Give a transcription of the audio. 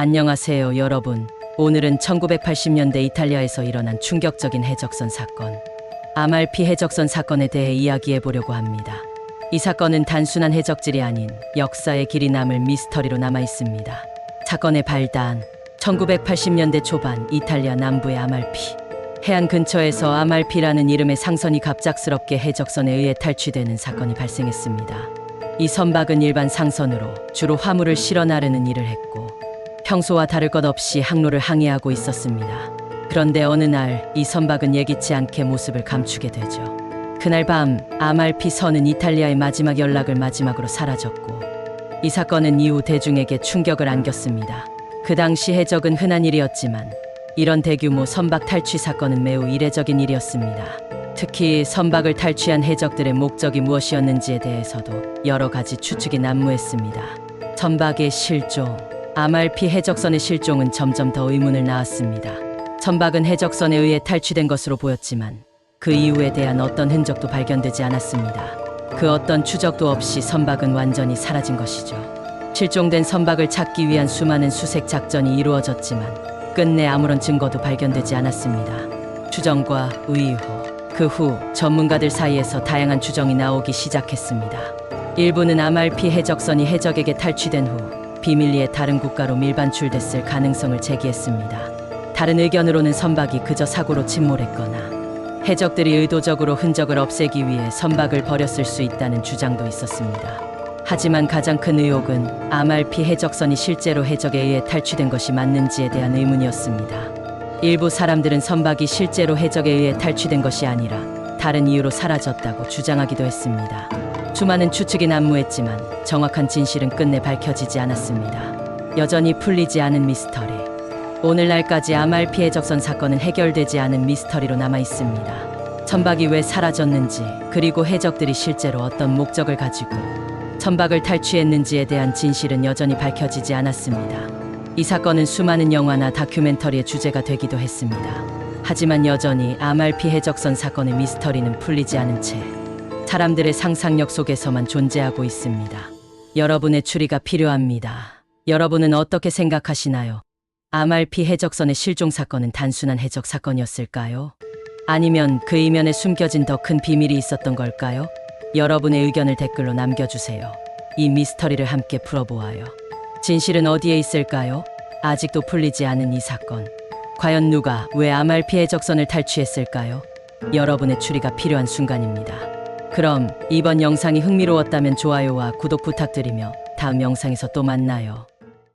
안녕하세요, 여러분. 오늘은 1980년대 이탈리아에서 일어난 충격적인 해적선 사건, 아말피 해적선 사건에 대해 이야기해 보려고 합니다. 이 사건은 단순한 해적질이 아닌 역사의 길이 남을 미스터리로 남아 있습니다. 사건의 발단, 1980년대 초반 이탈리아 남부의 아말피. 해안 근처에서 아말피라는 이름의 상선이 갑작스럽게 해적선에 의해 탈취되는 사건이 발생했습니다. 이 선박은 일반 상선으로 주로 화물을 실어 나르는 일을 했고, 평소와 다를 것 없이 항로를 항해하고 있었습니다. 그런데 어느 날 이 선박은 예기치 않게 모습을 감추게 되죠. 그날 밤 아말피 선은 이탈리아의 마지막 연락을 마지막으로 사라졌고, 이 사건은 이후 대중에게 충격을 안겼습니다. 그 당시 해적은 흔한 일이었지만 이런 대규모 선박 탈취 사건은 매우 이례적인 일이었습니다. 특히 선박을 탈취한 해적들의 목적이 무엇이었는지에 대해서도 여러 가지 추측이 난무했습니다. 선박의 실종, 아말피 해적선의 실종은 점점 더 의문을 낳았습니다. 선박은 해적선에 의해 탈취된 것으로 보였지만 그 이후에 대한 어떤 흔적도 발견되지 않았습니다. 그 어떤 추적도 없이 선박은 완전히 사라진 것이죠. 실종된 선박을 찾기 위한 수많은 수색 작전이 이루어졌지만 끝내 아무런 증거도 발견되지 않았습니다. 추정과 의혹, 그 후 전문가들 사이에서 다양한 추정이 나오기 시작했습니다. 일부는 아말피 해적선이 해적에게 탈취된 후 비밀리에 다른 국가로 밀반출됐을 가능성을 제기했습니다. 다른 의견으로는 선박이 그저 사고로 침몰했거나 해적들이 의도적으로 흔적을 없애기 위해 선박을 버렸을 수 있다는 주장도 있었습니다. 하지만 가장 큰 의혹은 아말피 해적선이 실제로 해적에 의해 탈취된 것이 맞는지에 대한 의문이었습니다. 일부 사람들은 선박이 실제로 해적에 의해 탈취된 것이 아니라 다른 이유로 사라졌다고 주장하기도 했습니다. 수많은 추측이 난무했지만 정확한 진실은 끝내 밝혀지지 않았습니다. 여전히 풀리지 않은 미스터리. 오늘날까지 아말피 해적선 사건은 해결되지 않은 미스터리로 남아 있습니다. 선박이 왜 사라졌는지, 그리고 해적들이 실제로 어떤 목적을 가지고 선박을 탈취했는지에 대한 진실은 여전히 밝혀지지 않았습니다. 이 사건은 수많은 영화나 다큐멘터리의 주제가 되기도 했습니다. 하지만 여전히 아말피 해적선 사건의 미스터리는 풀리지 않은 채 사람들의 상상력 속에서만 존재하고 있습니다. 여러분의 추리가 필요합니다. 여러분은 어떻게 생각하시나요? 아말피 해적선의 실종 사건은 단순한 해적 사건이었을까요? 아니면 그 이면에 숨겨진 더 큰 비밀이 있었던 걸까요? 여러분의 의견을 댓글로 남겨주세요. 이 미스터리를 함께 풀어보아요. 진실은 어디에 있을까요? 아직도 풀리지 않은 이 사건. 과연 누가 왜 아말피 해적선을 탈취했을까요? 여러분의 추리가 필요한 순간입니다. 그럼 이번 영상이 흥미로웠다면 좋아요와 구독 부탁드리며 다음 영상에서 또 만나요.